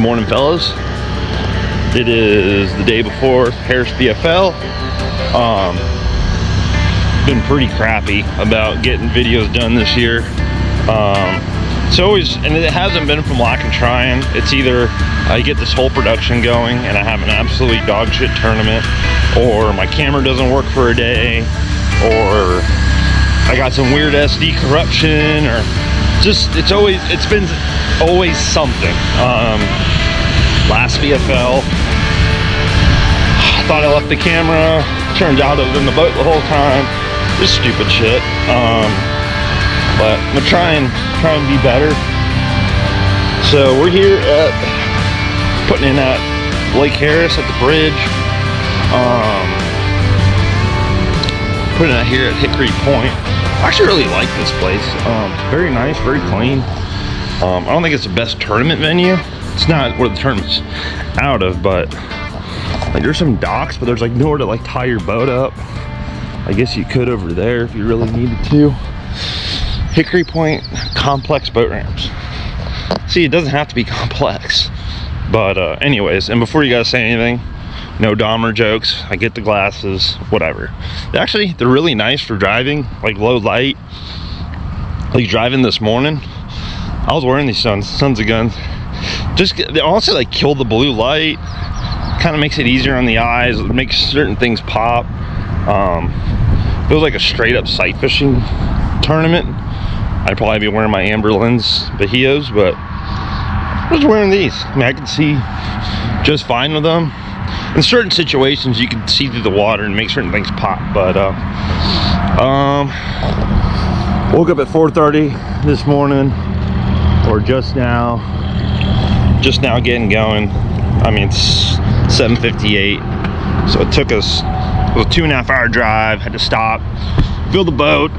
morning, fellas. It is the day before Harris BFL. Been pretty crappy about getting videos done this year. It's always, and it hasn't been from lack of trying. It's either I get this whole production going and I have an absolutely dog shit tournament, or my camera doesn't work for a day, or I got some weird SD corruption, or just it's been always something. Last BFL, I thought I left the camera. Turns out I was in the boat the whole time. Just stupid shit. But I'm gonna try and be better. So we're here at putting in at Lake Harris at the bridge. Putting it here at Hickory Point. I actually really like this place. Very nice, very clean. I don't think it's the best tournament venue. It's not where the tournament's out of, but like there's some docks, but there's like nowhere to like tie your boat up. I guess you could over there if you really needed to. Hickory Point, complex boat ramps. See, it doesn't have to be complex. But anyways, and before you guys say anything, no Dahmer jokes. I get the glasses, whatever. Actually, they're really nice for driving, like low light. Like driving this morning, I was wearing these sons of guns. Just, they also like kill the blue light. Kind of makes it easier on the eyes. It makes certain things pop. If it was like a straight up sight fishing tournament, I'd probably be wearing my amber lens Bahios, but I was wearing these. I mean, I could see just fine with them. In certain situations, you can see through the water and make certain things pop. But woke up at 4:30 this morning, or just now getting going. I mean, it's 7:58, so it took us a 2.5 hour drive. Had to stop, fill the boat,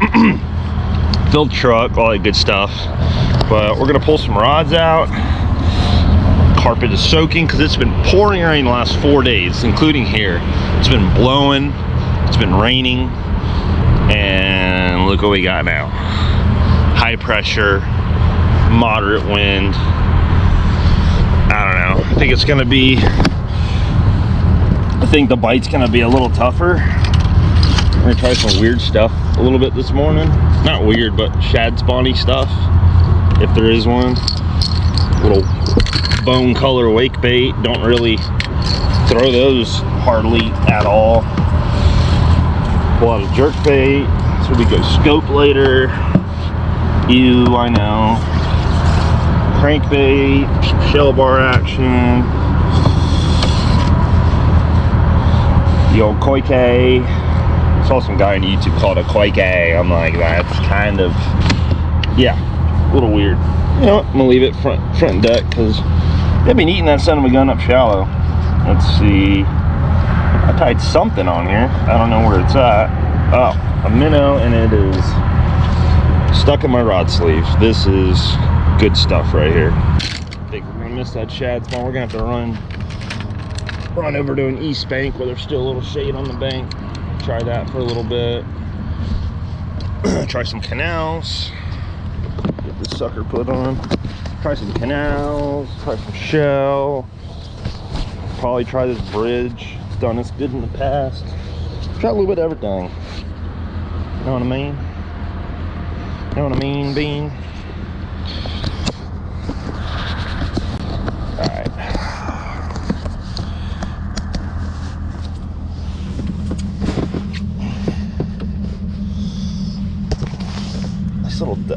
fill the truck, all that good stuff. But we're gonna pull some rods out. Carpet is soaking because it's been pouring rain the last 4 days, including here. It's been blowing, it's been raining, and look what we got now. High pressure, moderate wind. I don't know. I think it's gonna be, I think the bite's gonna be a little tougher. We're gonna try some weird stuff a little bit this morning. Not weird, but shad spawny stuff, if there is one. Little bone color wake bait. Don't really throw those hardly at all. Pull out a jerk bait. So we go scope later. Ew, I know. Crankbait, shell bar action. The old koi K. Saw some guy on YouTube called a koi K. I'm like, that's kind of, yeah, a little weird. You know what, I'm gonna leave it front deck because they've been eating that son of a gun up shallow. Let's see. I tied something on here. I don't know where it's at. Oh, a minnow, and it is stuck in my rod sleeve. This is good stuff right here. I think we're gonna miss that shad spawn. We're gonna have to run over to an east bank where there's still a little shade on the bank. Try that for a little bit. Try some canals. Get this sucker put on. Try some canals, try some shell. Probably try this bridge. It's done us good in the past. Try a little bit of everything. You know what I mean? You know what I mean, Bean? Alright.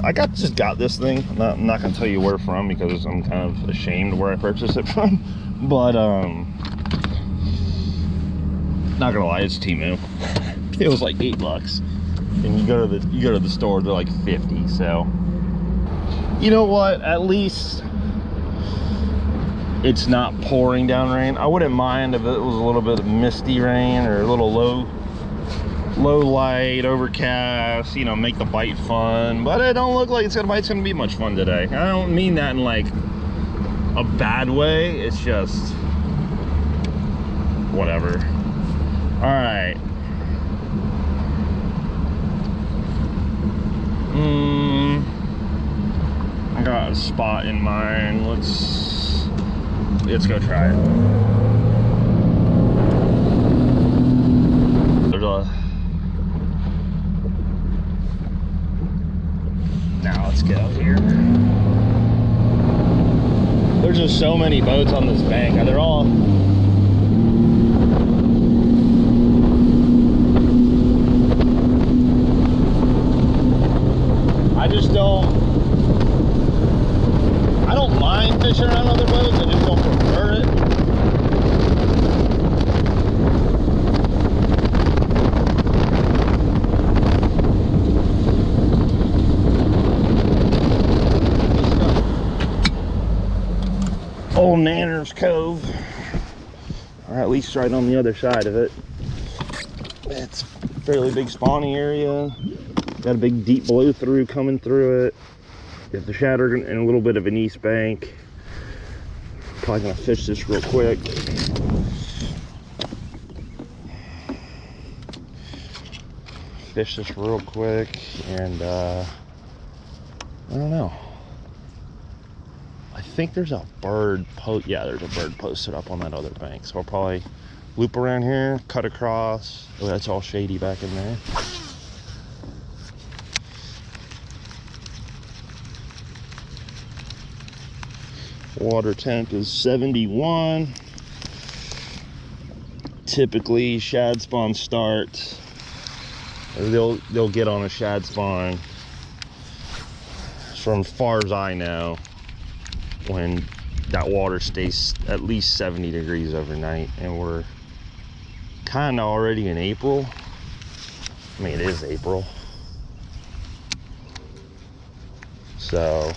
I just got this thing. I'm not gonna tell you where from because I'm kind of ashamed where I purchased it from. But not gonna lie, it's Temu. It was like $8, and you go to the store, they're like 50. So you know what? At least it's not pouring down rain. I wouldn't mind if it was a little bit of misty rain or a little low light, overcast, you know, make the bite fun. But it don't look like the bite's gonna be much fun today. I don't mean that in like a bad way. It's just whatever. All right. I got a spot in mind. Let's let's go try it. There's a... Now let's go here. There's just so many boats on this bank. They're all... I just don't mind fishing around other boats. I just don't prefer it. Old Nanner's Cove, or at least right on the other side of it. It's a fairly big spawning area. Got a big deep blow through coming through it. You have the shatter and a little bit of an east bank. Probably gonna fish this real quick. Fish this real quick, and I don't know. I think there's a bird post. Yeah, there's a bird posted up on that other bank. So I'll probably loop around here, cut across. Oh, that's all shady back in there. Water temp is 71. Typically, shad spawn starts. They'll get on a shad spawn, from as far as I know, when that water stays at least 70 degrees overnight, and we're kind of already in April. I mean, it is April, so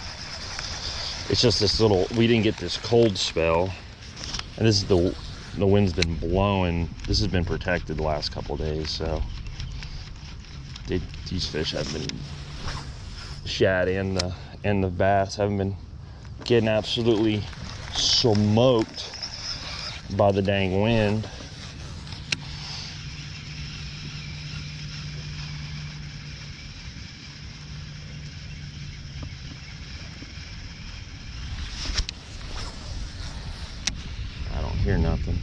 it's just this little, we didn't get this cold spell, and this is the wind's been blowing. This has been protected the last couple of days, so these fish have been, shad and the bass haven't been getting absolutely smoked by the dang wind. I don't hear nothing.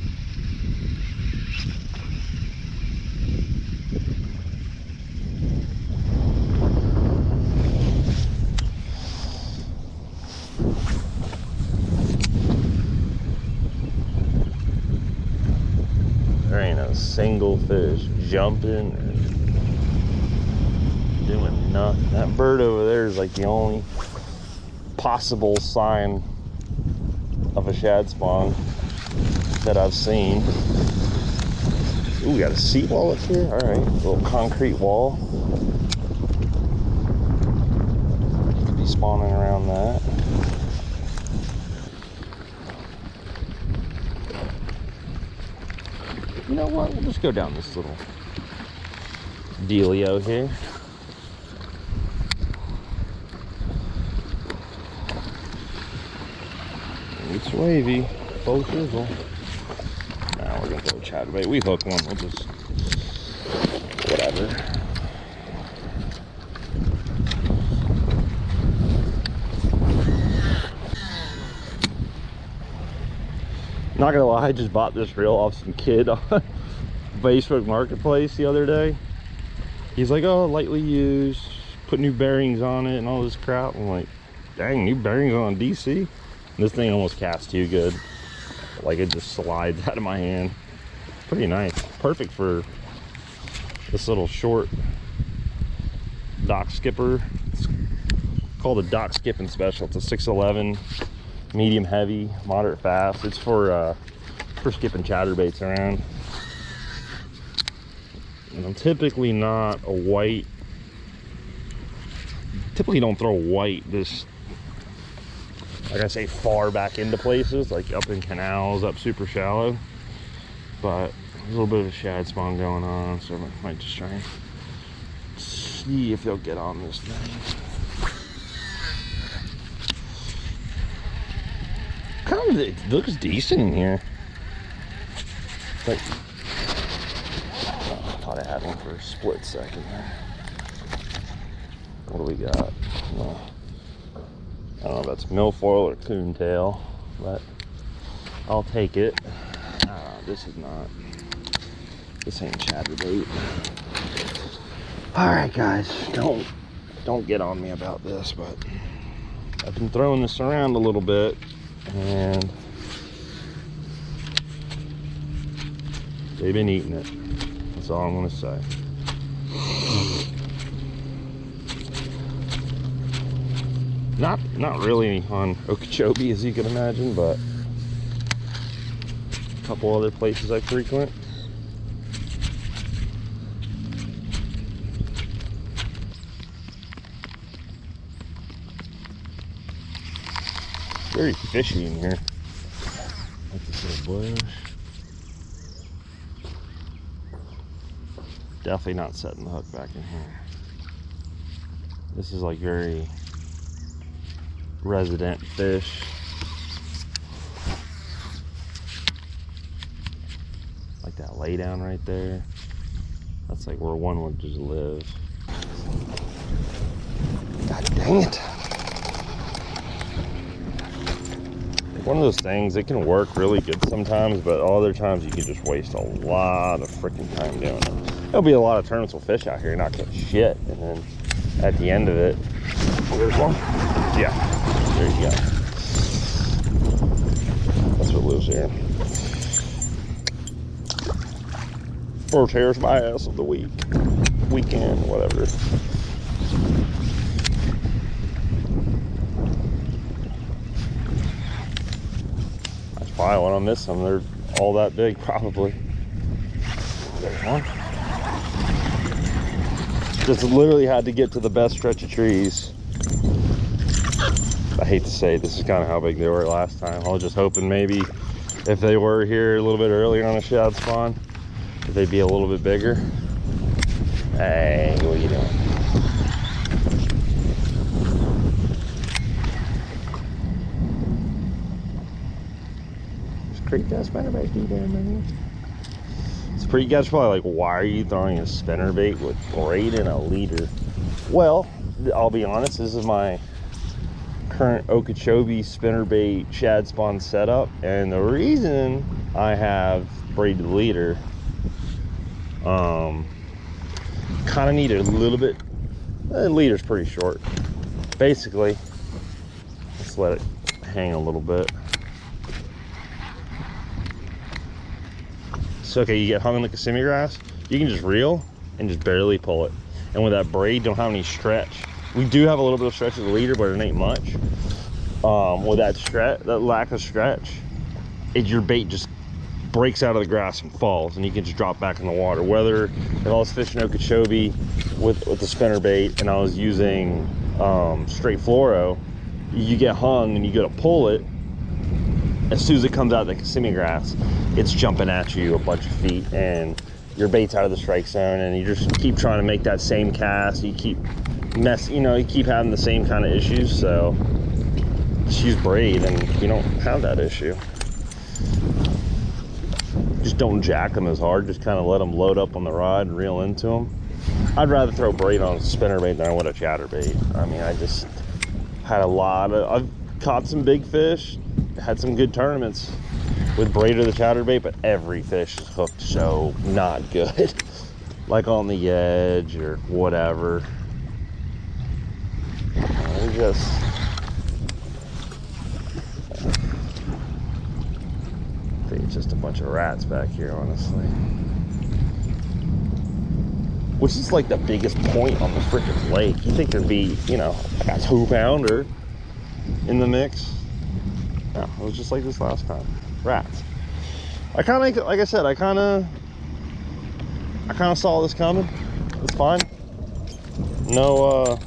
There ain't a single fish jumping or doing nothing. That bird over there is like the only possible sign of a shad spawn that I've seen. Ooh, we got a seawall up here. All right, a little concrete wall. Could be spawning around that. You know what? We'll just go down this little dealio here. It's wavy, full sizzle. Now we're gonna throw a chatterbait. We hook one. We'll just whatever. Not gonna lie, I just bought this reel off some kid on Facebook Marketplace the other day. He's like, oh, lightly used, put new bearings on it and all this crap. I'm like, dang, new bearings on DC? And this thing almost casts too good. Like, it just slides out of my hand. Pretty nice. Perfect for this little short dock skipper. It's called a dock skipping special. It's a 611. Medium heavy, moderate fast. It's for skipping chatterbaits around. And I'm typically not a white. Typically don't throw white this, like I say, far back into places, like up in canals, up super shallow. But there's a little bit of a shad spawn going on, so I might just try and see if they'll get on this thing. Kind of, it looks decent in here. Like, I thought I had one for a split second there. What do we got? Well, I don't know if that's milfoil or coontail, but I'll take it. This ain't chatterbait. All right, guys, don't get on me about this, but I've been throwing this around a little bit, and they've been eating it. That's all I'm gonna say. Not really on Okeechobee, as you can imagine, but a couple other places I frequent. Very fishy in here. Like this little bush. Definitely not setting the hook back in here. This is like very resident fish. Like that lay down right there. That's like where one would just live. God dang it. One of those things, it can work really good sometimes, but other times you can just waste a lot of freaking time doing it. There'll be a lot of tournaments with fish out here and not catch shit, and then at the end of it, there's one. Yeah, there you go. That's what lives here. First hair's bass of the weekend, whatever. That's probably when I miss them. They're all that big, probably. There's one. Just literally had to get to the best stretch of trees. I hate to say this is kind of how big they were last time. I was just hoping maybe if they were here a little bit earlier on a shad spawn, that they'd be a little bit bigger. Hey, what are you doing? Just creep that spinnerbait there, man. It's pretty, you guys are probably like, why are you throwing a spinnerbait with braid and a leader? Well, I'll be honest, this is my current Okeechobee spinnerbait shad spawn setup, and the reason I have braided leader, kind of need a little bit, leader's pretty short. Basically, let's let it hang a little bit. So, okay, you get hung in the Kissimmee grass, you can just reel and just barely pull it. And with that braid, don't have any stretch. We do have a little bit of stretch with the leader, but it ain't much. With that lack of stretch, your bait just breaks out of the grass and falls, and you can just drop back in the water. Whether if I was fishing Okeechobee with the spinnerbait and I was using straight fluoro, you get hung and you go to pull it. As soon as it comes out of the Kissimmee grass, it's jumping at you a bunch of feet, and your bait's out of the strike zone, and you just keep trying to make that same cast. You keep you keep having the same kind of issues. So just use braid, and you don't have that issue. Just don't jack them as hard. Just kind of let them load up on the rod and reel into them. I'd rather throw braid on a spinnerbait than I would a chatterbait. I mean, I just had I've caught some big fish, had some good tournaments with braid or the chatterbait, but every fish is hooked so not good. Like on the edge or whatever. I think it's just a bunch of rats back here, honestly. Which is like the biggest point on the freaking lake. You think there'd be, like a 2-pounder in the mix? No, it was just like this last time. Rats. I kind of, like I said, I kind of saw this coming. It's fine. No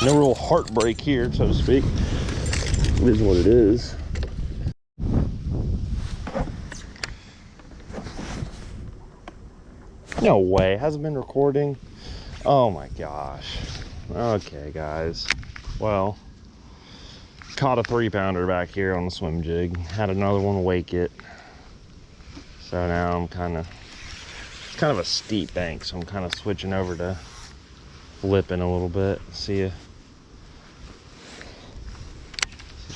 real heartbreak here, so to speak. It is what it is. No way, hasn't been recording. Oh my gosh. Okay, guys. Well, caught a 3-pounder back here on the swim jig. Had another one wake it. So now I'm kind of a steep bank, so I'm kind of switching over to flipping a little bit. See if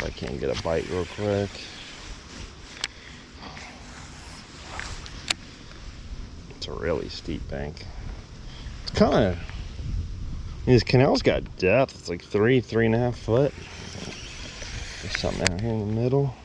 I can't get a bite real quick. It's a really steep bank. It's kind of, these canals got depth. It's like 3.5 foot. There's something out here in the middle.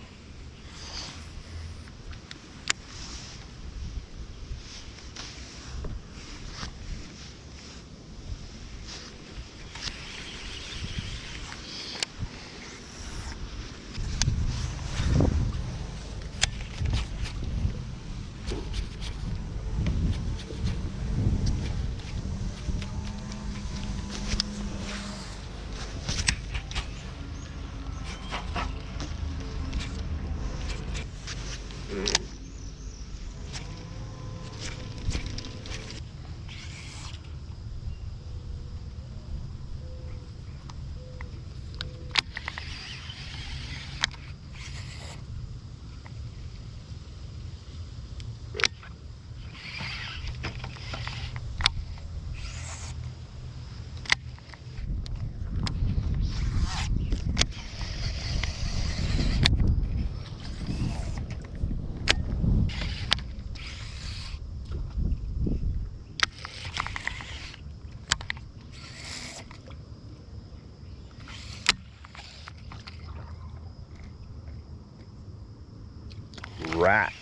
Rat.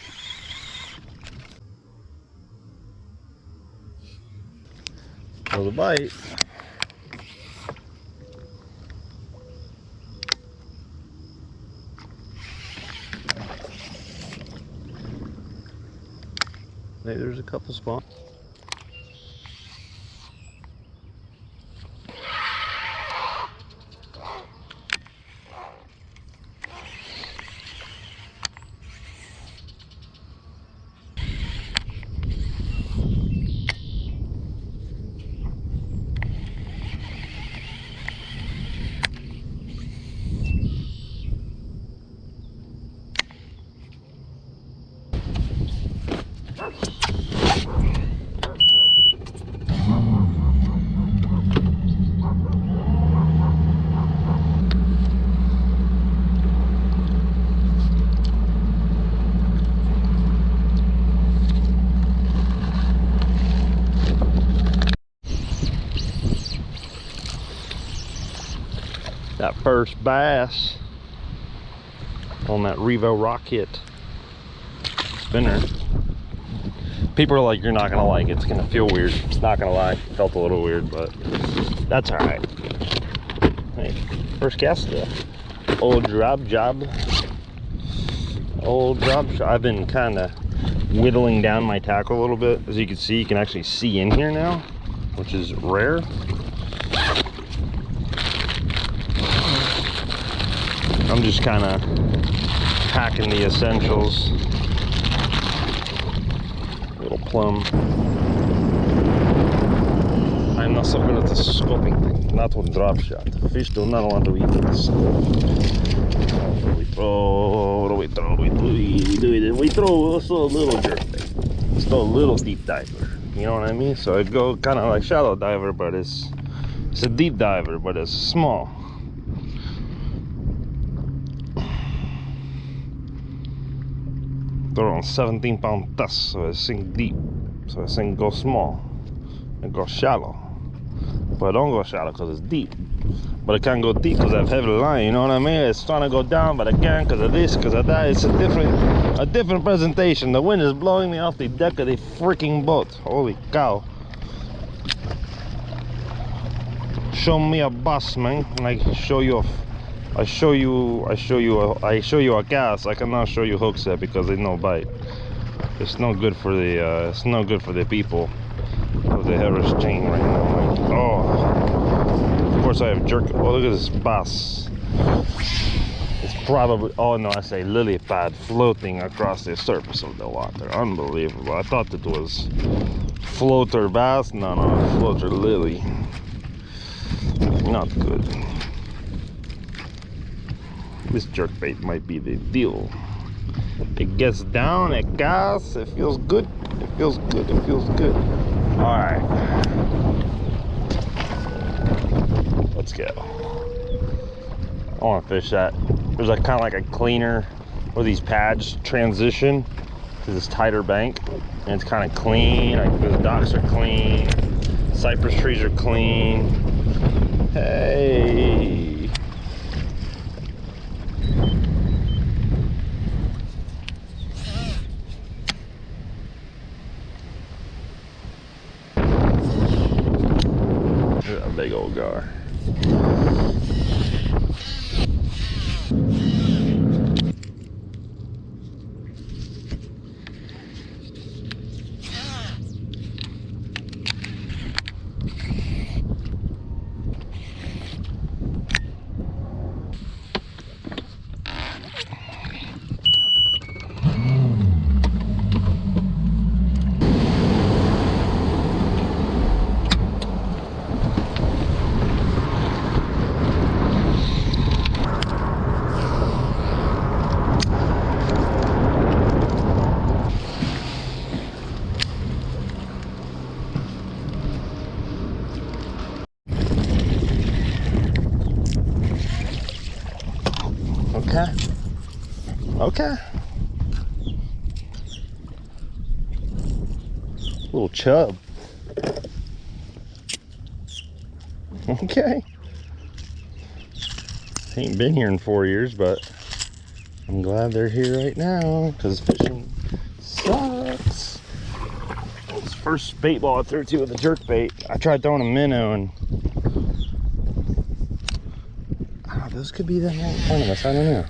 For the bite. Hey, there's a couple spots. That first bass on that Revo Rocket spinner. People are like, you're not gonna like it, it's gonna feel weird. It's not gonna lie, it felt a little weird, but that's all right. Hey, first cast the old drop job. I've been kind of whittling down my tackle a little bit. As you can see, you can actually see in here now, which is rare. I'm just kind of packing the essentials. Little plum. I'm not so good at the scoping thing, not with drop shot. Fish do not want to eat this. We throw also a little jerk bait. Still a little deep diver. You know what I mean? So I go kind of like shallow diver, but it's a deep diver, but it's small. Throw on 17-pound test, so it sink deep. So it sink go small and go shallow. But I don't go shallow because it's deep. But it can't go deep because I have heavy line, you know what I mean? It's trying to go down, but again, because of this, because of that, it's a different presentation. The wind is blowing me off the deck of the freaking boat. Holy cow. Show me a bus, man, and I show you a cast. I cannot show you hook set because there's no bite. It's no good for the people of the Harris chain right now. Like, oh, of course I have jerk. Oh, look at this bass. It's probably, oh no, I say lily pad floating across the surface of the water. Unbelievable. I thought it was floater bass. No, floater lily. Not good. This jerkbait might be the deal. It gets down, it casts, it feels good, it feels good, it feels good. Alright. Let's go. I want to fish that There's like kind of like a cleaner where these pads transition to this tighter bank, and it's kind of clean. Like the docks are clean, cypress trees are clean. Hey. Look at that big old gar. Okay. Okay. Little chub. Okay. Ain't been here in 4 years, but I'm glad they're here right now because fishing sucks. This first bait ball I threw to with a jerk bait, I tried throwing a minnow and those could be them right in front of us. I don't know.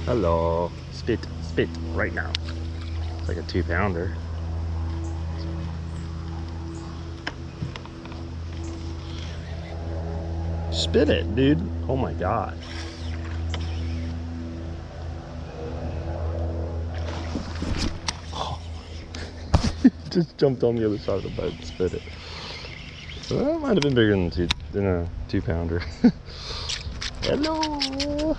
Hello. Spit right now. It's like a 2-pounder. Spit it, dude. Oh my god. Just jumped on the other side of the boat and spit it. So that might have been bigger than a 2-pounder. Hello.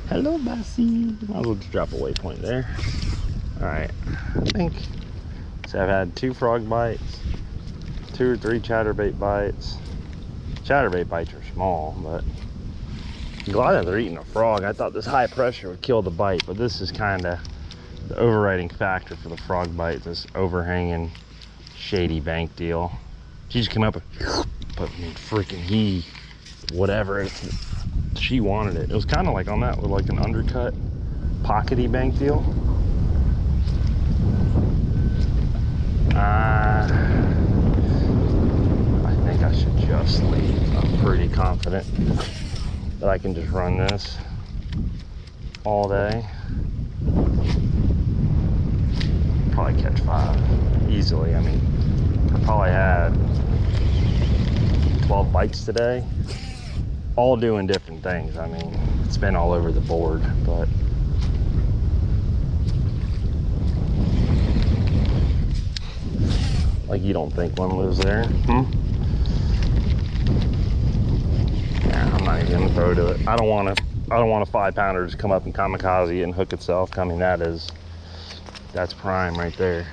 Hello, Bessie. Might as well just drop a waypoint there. Alright. I think so. I've had 2 frog bites, 2 or 3 chatterbait bites. Chatterbait bites are small, but I'm glad that they're eating a frog. I thought this high pressure would kill the bite, but this is kind of the overriding factor for the frog bite, this overhanging shady bank deal. She just came up and put freaking whatever she wanted it. It was kind of like on that with like an undercut pockety bank deal. I think I should just leave. I'm pretty confident that I can just run this all day. Probably catch 5 easily. I mean, I probably had 12 bites today. all doing different things. I mean, it's been all over the board, but like, you don't think one lives there? Nah, I'm not even gonna throw to it. I don't want a 5-pounder to come up and kamikaze and hook itself. I mean, that's prime right there.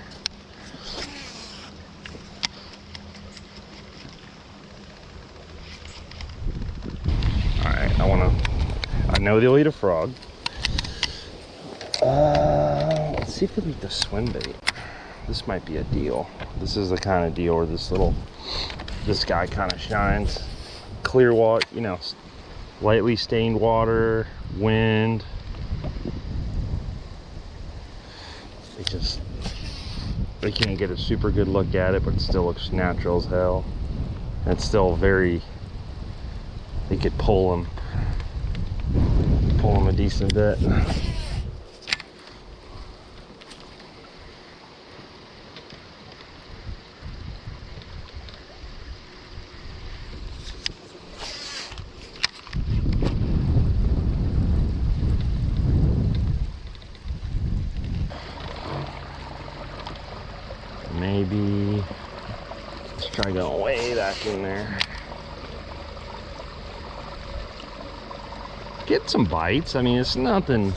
All right, I know they'll eat a frog. Let's see if they'll eat the swim bait. This might be a deal. This is the kind of deal where this guy kind of shines. Clear water, you know, lightly stained water, wind. They can't get a super good look at it, but it still looks natural as hell. And it's still very, they could pull them a decent bit. Maybe let's try going way back in there. Get some bites. I mean, it's nothing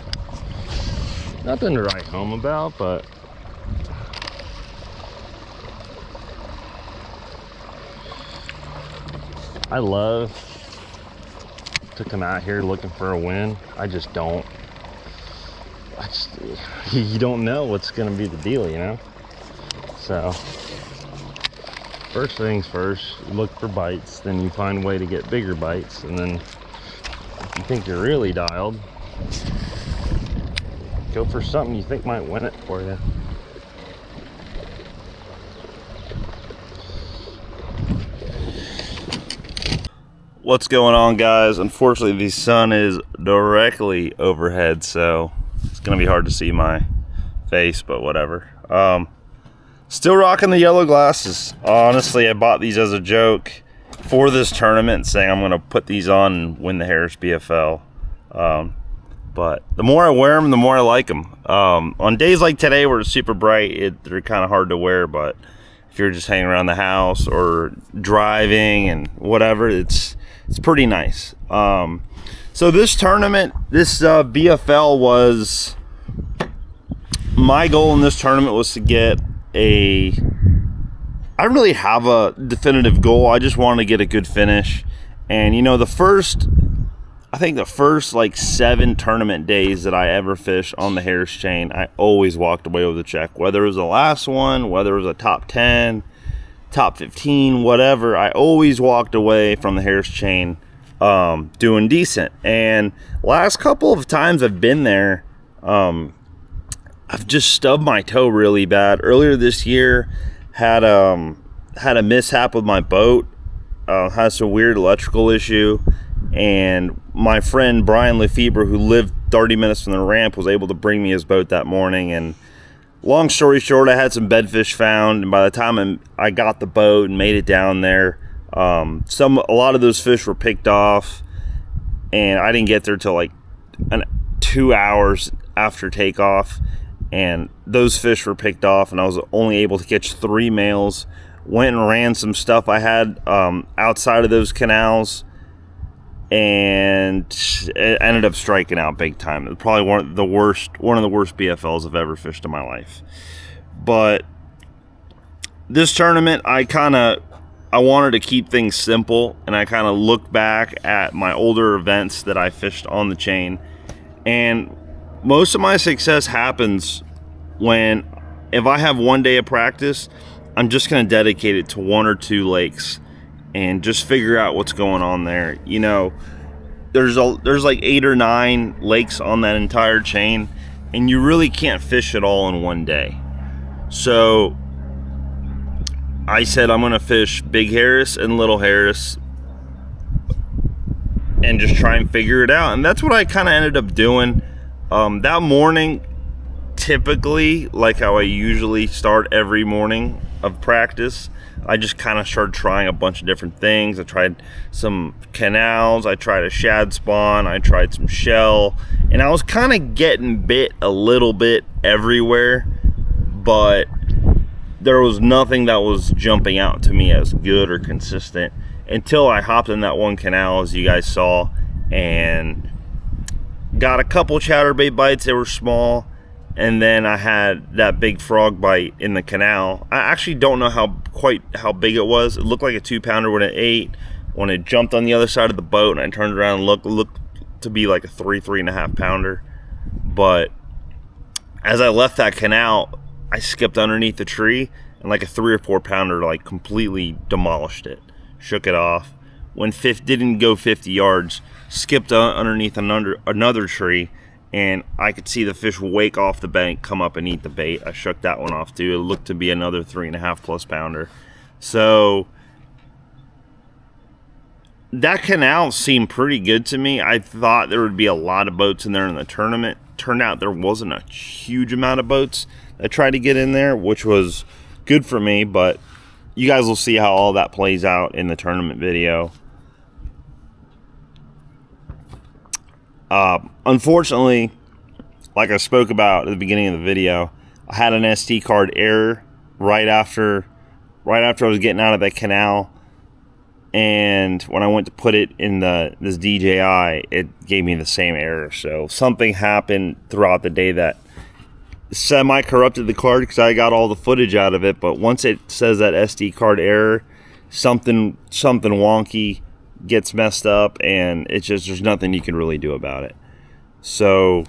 to write home about, but I love to come out here looking for a win. I just don't. You don't know what's going to be the deal, you know? So, first things first, you look for bites, then you find a way to get bigger bites, and then if you think you're really dialed, go for something you think might win it for you. What's going on, guys? Unfortunately, the sun is directly overhead, so it's gonna be hard to see my face, but whatever. Still rocking the yellow glasses. Honestly, I bought these as a joke for this tournament, saying I'm gonna put these on and win the Harris BFL. But the more I wear them, the more I like them. On days like today where it's super bright, they're kind of hard to wear, but if you're just hanging around the house or driving and whatever, it's pretty nice. So this tournament, this BFL was, my goal in this tournament was to get I don't really have a definitive goal. I just wanted to get a good finish. And you know, I think the first like 7 tournament days that I ever fished on the Harris chain, I always walked away with a check. Whether it was the last one, whether it was a top 10, top 15, whatever, I always walked away from the Harris chain doing decent. And last couple of times I've been there, I've just stubbed my toe really bad. Earlier this year, had a mishap with my boat. Has a weird electrical issue, and my friend Brian Lefebvre, who lived 30 minutes from the ramp, was able to bring me his boat that morning. And long story short, I had some bedfish found, and by the time I got the boat and made it down there, a lot of those fish were picked off, and I didn't get there till like 2 hours after takeoff. And those fish were picked off, and I was only able to catch 3 males. Went and ran some stuff I had outside of those canals, and it ended up striking out big time. It was probably one of the worst BFLs I've ever fished in my life. But this tournament, I wanted to keep things simple, and I kind of looked back at my older events that I fished on the chain, and most of my success happens if I have one day of practice, I'm just going to dedicate it to 1 or 2 lakes and just figure out what's going on there. You know, there's like 8 or 9 lakes on that entire chain, and you really can't fish it all in one day. So I said I'm going to fish Big Harris and Little Harris and just try and figure it out. And that's what I kind of ended up doing. That morning, typically, like how I usually start every morning, of practice, I just kind of started trying a bunch of different things. I tried some canals, I tried a shad spawn, I tried some shell, and I was kind of getting bit a little bit everywhere, but there was nothing that was jumping out to me as good or consistent until I hopped in that one canal, as you guys saw, and got a couple chatterbait bites. They were small, and then I had that big frog bite in the canal. I actually don't know quite how big it was. It looked like a 2-pounder when it ate. When it jumped on the other side of the boat and I turned around and looked to be like a 3.5 pounder. But as I left that canal, I skipped underneath the tree, and like a 3 or 4 pounder like completely demolished it, shook it off. Didn't go 50 yards, skipped underneath another tree, and I could see the fish wake off the bank, come up and eat the bait. I shook that one off too. It looked to be another 3.5+ pounder. So that canal seemed pretty good to me. I thought there would be a lot of boats in there in the tournament. Turned out there wasn't a huge amount of boats that tried to get in there, which was good for me, but you guys will see how all that plays out in the tournament video. Unfortunately, like I spoke about at the beginning of the video, I had an SD card error right after I was getting out of that canal, and when I went to put it in this DJI, it gave me the same error. So something happened throughout the day that semi-corrupted the card, because I got all the footage out of it, but once it says that SD card error, something wonky gets messed up, and it's just, there's nothing you can really do about it. So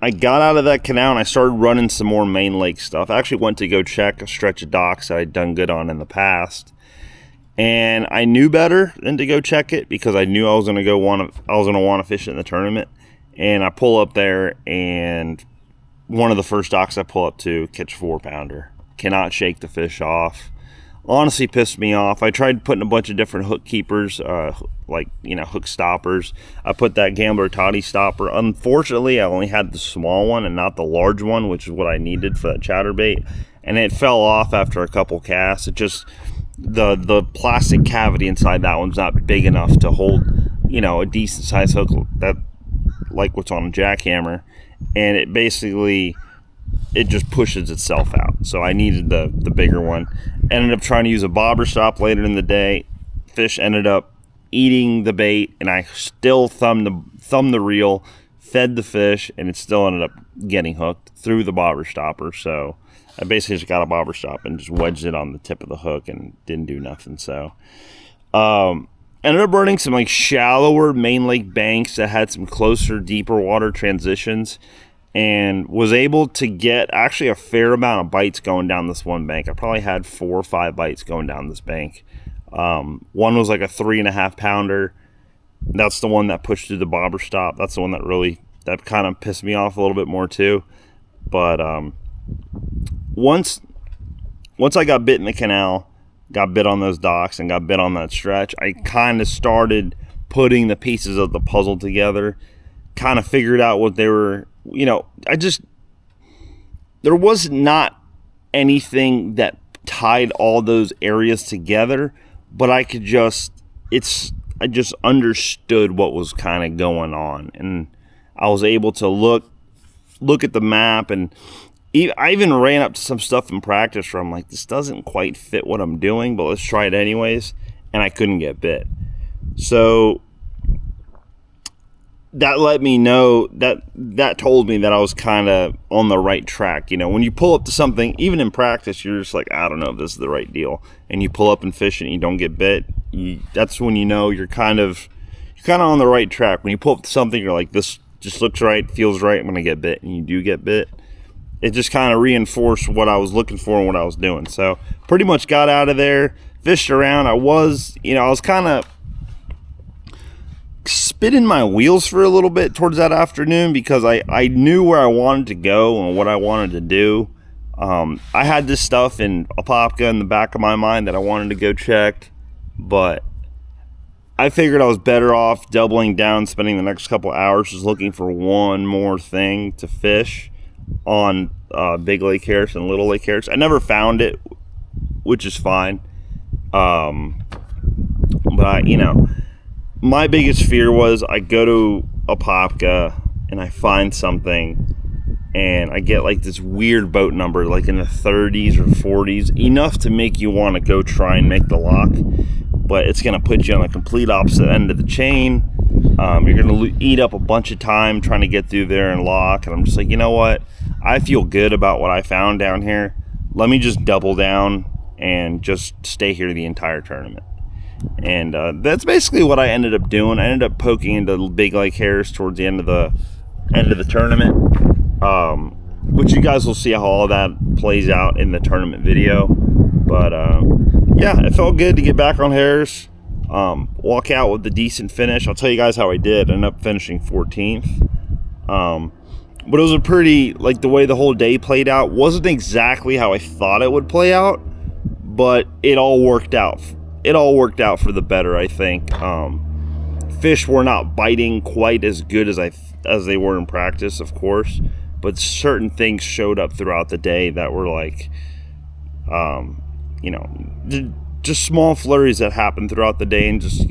I got out of that canal and I started running some more main lake stuff. I actually went to go check a stretch of docks that I'd done good on in the past, and I knew better than to go check it because I knew I was going to want to fish it in the tournament. And I pull up there, and one of the first docks I pull up to, catch a 4-pounder. Cannot shake the fish off. Honestly pissed me off. I tried putting a bunch of different hook keepers, hook stoppers. I put that Gambler Toddy stopper. Unfortunately, I only had the small one and not the large one, which is what I needed for that chatterbait. And it fell off after a couple casts. It just, the plastic cavity inside that one's not big enough to hold, a decent size hook that, like what's on a jackhammer, and it just pushes itself out. So I needed the bigger one. Ended up trying to use a bobber stop later in the day. Fish ended up eating the bait, and I still thumbed the reel, fed the fish, and it still ended up getting hooked through the bobber stopper. So I basically just got a bobber stop and just wedged it on the tip of the hook and didn't do nothing. So ended up running some shallower main lake banks that had some closer, deeper water transitions, and was able to get actually a fair amount of bites going down this one bank. I probably had 4 or 5 bites going down this bank. One was like a 3.5 pounder. That's the one that pushed through the bobber stop. That's the one that kind of pissed me off a little bit more too. But once I got bit in the canal, got bit on those docks, and got bit on that stretch, I kind of started putting the pieces of the puzzle together, kind of figured out what they were, there was not anything that tied all those areas together, but I just understood what was kind of going on, and I was able to look at the map, and I even ran up to some stuff in practice where I'm like, this doesn't quite fit what I'm doing, but let's try it anyways, and I couldn't get bit. So that let me know, that told me that I was kind of on the right track. When you pull up to something, even in practice, you're just like, I don't know if this is the right deal, and you pull up and fish and you don't get bit, that's when you're kind of on the right track. When you pull up to something, you're like, this just looks right, feels right, I'm gonna get bit, and you do get bit. It just kind of reinforced what I was looking for and what I was doing. So pretty much got out of there, fished around. I was kind of spinning my wheels for a little bit towards that afternoon because I knew where I wanted to go and what I wanted to do. I had this stuff in Apopka in the back of my mind that I wanted to go check, but I figured I was better off doubling down, spending the next couple hours just looking for one more thing to fish. on Big Lake Harris and Little Lake Harris. I never found it, which is fine. But my biggest fear was I go to Apopka and I find something and I get like this weird boat number, like in the 30s or 40s, enough to make you want to go try and make the lock, but it's going to put you on the complete opposite end of the chain. You're going to eat up a bunch of time trying to get through there and lock, and I'm just like, you know what? I feel good about what I found down here. Let me just double down and just stay here the entire tournament. And that's basically what I ended up doing. I ended up poking into Big Lake Harris towards the end of the tournament, which you guys will see how all that plays out in the tournament video. But yeah, it felt good to get back on Harris, walk out with a decent finish. I'll tell you guys how I did. I ended up finishing 14th. But it was a pretty, like, the way the whole day played out wasn't exactly how I thought it would play out, but it all worked out. It all worked out for the better, I think. Fish were not biting quite as good as they were in practice, of course, but certain things showed up throughout the day that were like, just small flurries that happened throughout the day, and just,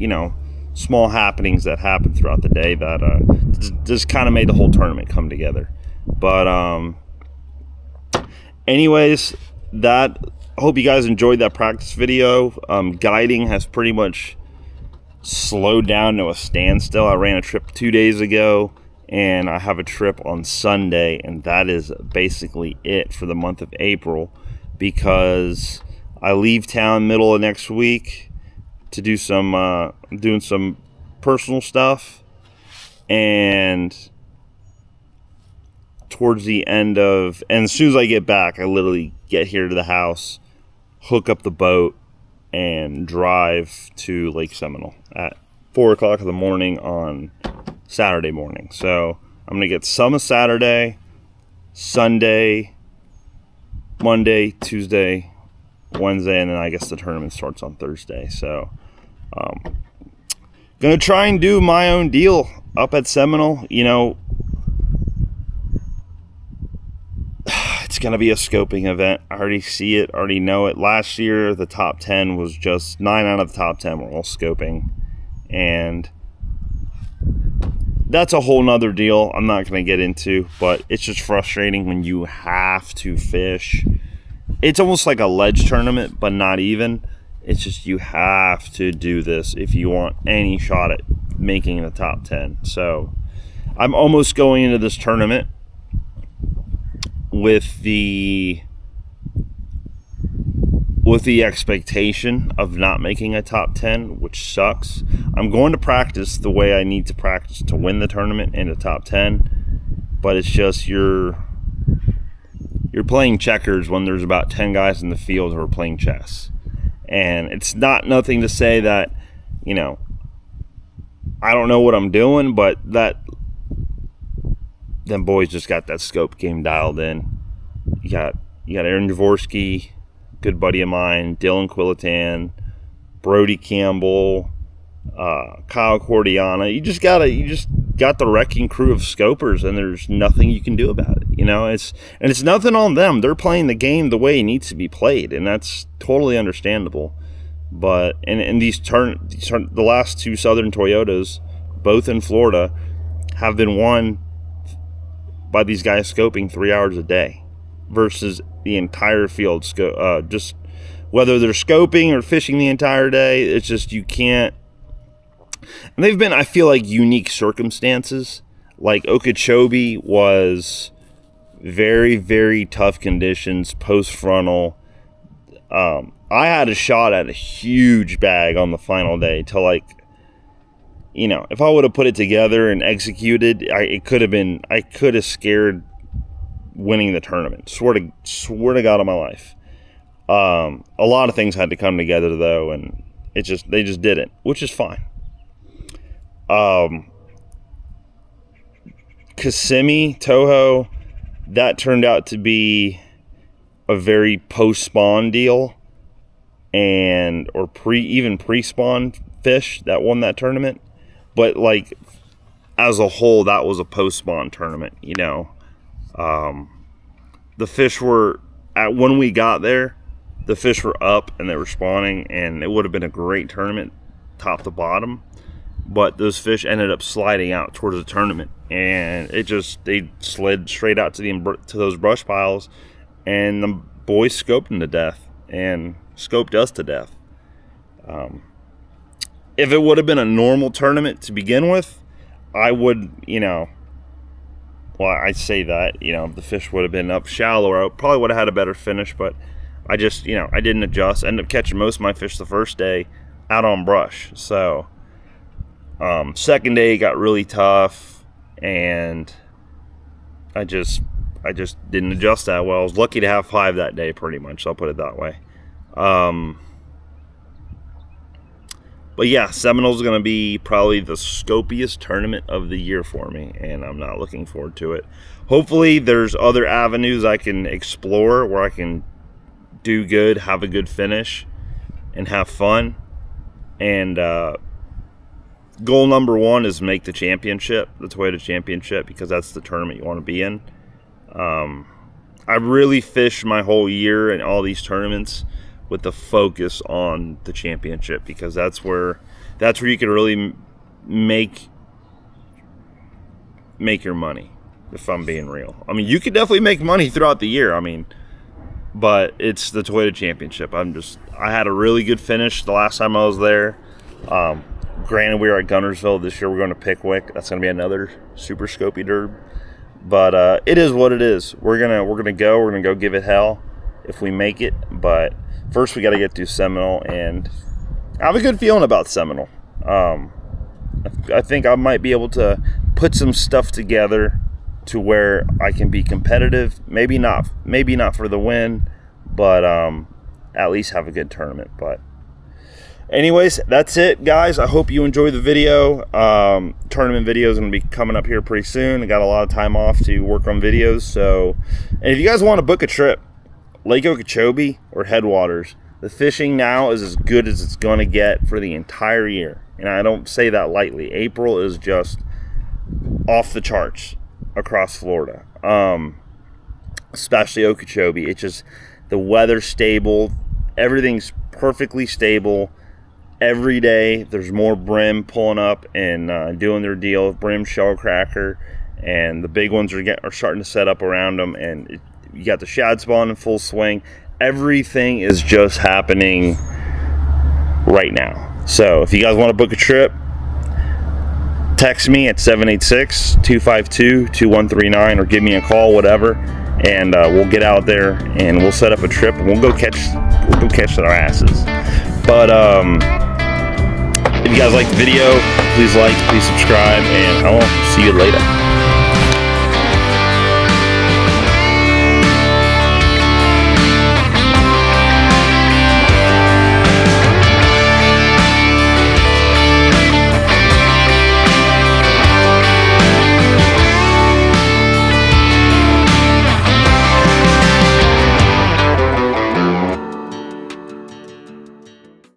small happenings that happened throughout the day that just kind of made the whole tournament come together. But anyways, I hope you guys enjoyed that practice video. Guiding has pretty much slowed down to a standstill. I ran a trip 2 days ago, and I have a trip on Sunday, and that is basically it for the month of April, because I leave town middle of next week to do doing some personal stuff, and towards the end of, and as soon as I get back, I literally get here to the house, hook up the boat, and drive to Lake Seminole at 4 o'clock in the morning on Saturday morning. So I'm gonna get some of Saturday, Sunday, Monday, Tuesday, Wednesday, and then I guess the tournament starts on Thursday. So gonna try and do my own deal up at Seminole. It's gonna be a scoping event. I already see it, already know it. Last year the top 10 was just 9 out of the top 10 were all scoping, and that's a whole nother deal I'm not gonna get into, but it's just frustrating when you have to fish. It's almost like a ledge tournament, but not even. It's just you have to do this if you want any shot at making the top 10. So I'm almost going into this tournament with the expectation of not making a top 10, which sucks. I'm going to practice the way I need to practice to win the tournament in the top 10, but it's just you're playing checkers when there's about 10 guys in the field who are playing chess. And it's nothing to say that, I don't know what I'm doing, but them boys just got that scope game dialed in. You got Aaron Jaworski, good buddy of mine, Dylan Quillitan, Brody Campbell, Kyle Cordiana. You just got the wrecking crew of scopers, and there's nothing you can do about it. It's nothing on them. They're playing the game the way it needs to be played, and that's totally understandable. But in the last two Southern Toyotas, both in Florida, have been won by these guys scoping 3 hours a day versus the entire field just whether they're scoping or fishing the entire day. It's just you can't. And they've been, I feel like, unique circumstances. Like Okeechobee was very, very tough conditions, post frontal. I had a shot at a huge bag on the final day to if I would have put it together and executed, I could have scared winning the tournament. Swear to God on my life. A lot of things had to come together though, and they just didn't, which is fine. Kissimmee, Toho, that turned out to be a very post-spawn deal, or pre-spawn fish that won that tournament. But as a whole, that was a post-spawn tournament, the fish were, when we got there, the fish were up and they were spawning, and it would have been a great tournament top to bottom, but those fish ended up sliding out towards the tournament, and they slid straight out to those brush piles, and the boys scoped them to death and scoped us to death. If it would have been a normal tournament to begin with, I would, well, I say that, if the fish would have been up shallower, I probably would have had a better finish, but I just, I didn't adjust. I ended up catching most of my fish the first day out on brush. So, second day got really tough, and I just didn't adjust that well. I was lucky to have 5 that day, pretty much. I'll put it that way. But yeah, Seminole's going to be probably the scopiest tournament of the year for me, and I'm not looking forward to it. Hopefully there's other avenues I can explore where I can do good, have a good finish, and have fun. And goal number 1 is make the championship, the Toyota Championship, because that's the tournament you want to be in. I really fished my whole year in all these tournaments with the focus on the championship, because that's where you can really make your money, if I'm being real. I mean, you could definitely make money throughout the year, but it's the Toyota Championship. I had a really good finish the last time I was there. Granted, we were at Guntersville. This year we're going to Pickwick. That's going to be another super scopy derb, but it is what it is. We're gonna go give it hell if we make it, but first we got to get through Seminole, and I have a good feeling about Seminole. I think I might be able to put some stuff together to where I can be competitive. Maybe not for the win, but at least have a good tournament. But anyways, that's it, guys. I hope you enjoyed the video. Tournament video is going to be coming up here pretty soon. I got a lot of time off to work on videos. So, and if you guys want to book a trip, Lake Okeechobee or Headwaters, the fishing now is as good as it's going to get for the entire year. And I don't say that lightly. April is just off the charts across Florida, especially Okeechobee. It's just the weather's stable. Everything's perfectly stable. Every day there's more brim pulling up and doing their deal. Brim, shell cracker, and the big ones are starting to set up around them, and you got the shad spawn in full swing. Everything is just happening right now. So if you guys want to book a trip, text me at 786-252-2139 or give me a call, whatever, and we'll get out there and we'll set up a trip and we'll go catch our asses. But if you guys like the video, please subscribe, and I will see you later.